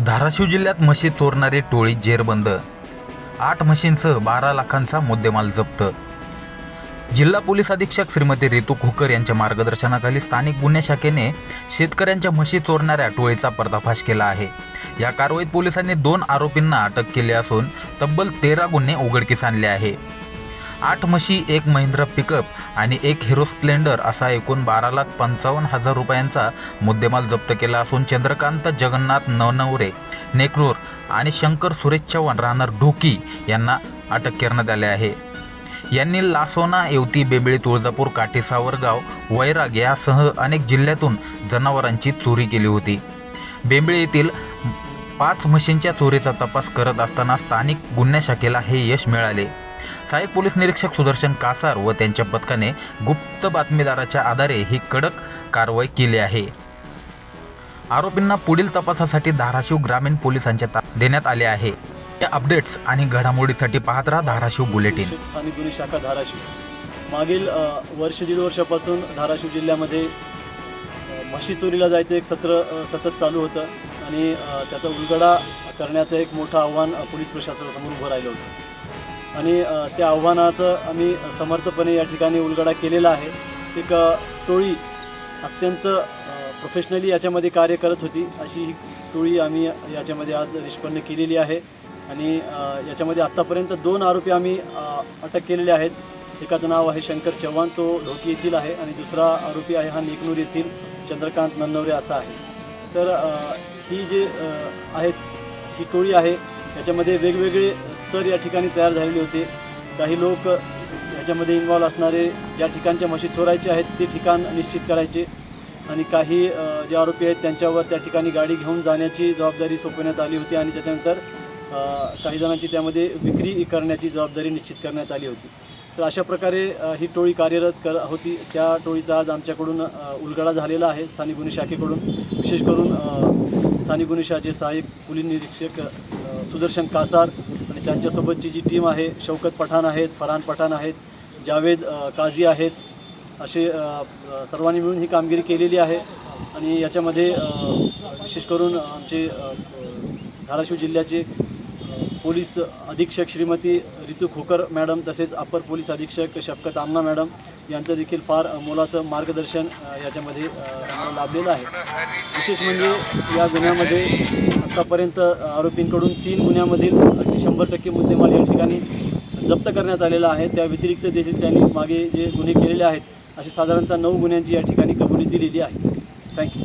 धाराशिव जिल्ह्यात म्हशी चोरणारी टोळी जेरबंद, 8 म्हशींसह 12 लाखांचा मुद्देमाल जप्त। जिल्हा पोलीस अधीक्षक श्रीमती रितू खोकर यांच्या मार्गदर्शनाखाली स्थानिक गुन्हे शाखेने शेतकऱ्यांच्या म्हशी चोरणाऱ्या टोळीचा पर्दाफाश केला आहे। या कारवाईत पोलिसांनी 2 आरोपींना अटक केली असून तब्बल 13 गुन्हे उघडकीस आणले आहे। 8 म्हशी, 1 महिंद्रा पिकअप आणि 1 हिरो स्प्लेंडर असा एकूण 12,55,000 रुपयांचा मुद्देमाल जप्त केला असून चंद्रकांत जगन्नाथ नवनवरे नेकनूर आणि शंकर सुरेश चव्हाण राहणार ढोकी यांना अटक करण्यात आले आहे। यांनी लासोना, येवती, बेंबळी, तुळजापूर, काठी, सावरगाव, वैराग यासह अनेक जिल्ह्यातून जनावरांची चोरी केली होती। बेंबळी येथील 5 म्हशींच्या चोरीचा तपास करत असताना स्थानिक गुन्हे शाखेला हे यश मिळाले। सहाय्यक पोलीस निरीक्षक सुदर्शन कासार व त्यांच्या पथकाने गुप्त बातमीदाराच्या आधारे ही कडक कारवाई केली आहे। आरोपींना पुढील तपासासाठी धाराशिव ग्रामीण पोलिसांच्या ताब्यात देण्यात आले आहे। या अपडेट्स आणि घडामोडीसाठी पाहत राहा धाराशिव बुलेटिन। आणि गुन्हे शाखा धाराशिव मागील दीड वर्षापासून धाराशिव जिल्ह्यामध्ये म्हशी चोरीला जायचं एक सत्र सतत चालू होतं आणि त्याचा उलगडा करण्याचं एक मोठं आव्हान पोलीस प्रशासनासमोर उभं राहिलं होतं आणि त्या आव्हानाचं आम्ही समर्थपणे या ठिकाणी उलगडा केलेला आहे। एक टोळी अत्यंत प्रोफेशनली याच्यामध्ये कार्य करत होती, अशी ही टोळी आम्ही याच्यामध्ये आज निष्पन्न केलेली आहे आणि याच्यामध्ये आत्तापर्यंत 2 आरोपी आम्ही अटक केलेले आहेत। एकाचं नाव आहे शंकर चव्हाण, तो ढोकी येथील आहे आणि दुसरा आरोपी आहे हा नेकनूर येथील चंद्रकांत नवनवरे असा आहे। तर ही जे आहेत ही टोळी आहे याच्यामध्ये वेगवेगळे स्तर या ठिकाणी तयार झालेले होते। काही लोक याच्यामध्ये इन्व्हॉल्व असणारे ज्या ठिकाणच्या म्हशी चोरायचे आहेत ते ठिकाण निश्चित करायचे आणि काही जे आरोपी आहेत त्यांच्यावर त्या ठिकाणी गाडी घेऊन जाण्याची जबाबदारी सोपवण्यात आली होती आणि त्याच्यानंतर काही जणांची त्यामध्ये विक्री करण्याची जबाबदारी निश्चित करण्यात आली होती। तर अशा प्रकारे ही टोळी कार्यरत होती। त्या टोळीचा आज आमच्याकडून उलगडा झालेला आहे स्थानिक गुन्हे शाखेकडून। विशेष करून स्थानिक गुन्हे शाखेचे सहाय्यक पोलीस निरीक्षक सुदर्शन कासार आणि त्यांच्यासोबतची जी टीम आहे, शौकत पठाण आहेत, फरहान पठाण आहेत, जावेद काझी आहेत, असे सर्वांनी मिळून ही कामगिरी केलेली आहे आणि याच्यामध्ये विशेष करून आमचे धाराशिव जिल्ह्याचे पोलीस अधीक्षक श्रीमती रितू खोकर मॅडम तसेच अपर पोलीस अधीक्षक शफकत आमना मॅडम यांचं देखील फार मोलाचं मार्गदर्शन याच्यामध्ये आम्हाला लाभलेलं आहे। विशेष म्हणजे या गुन्ह्यामध्ये आत्तापर्यंत आरोपींकडून 3 गुन्ह्यामधील 100% मुद्देमाल या ठिकाणी जप्त करण्यात आलेला आहे। त्या व्यतिरिक्त देखील त्यांनी मागे जे गुन्हे केलेले आहेत असे साधारणतः 9 गुन्ह्यांची या ठिकाणी कबुली दिलेली आहे। थँक्यू।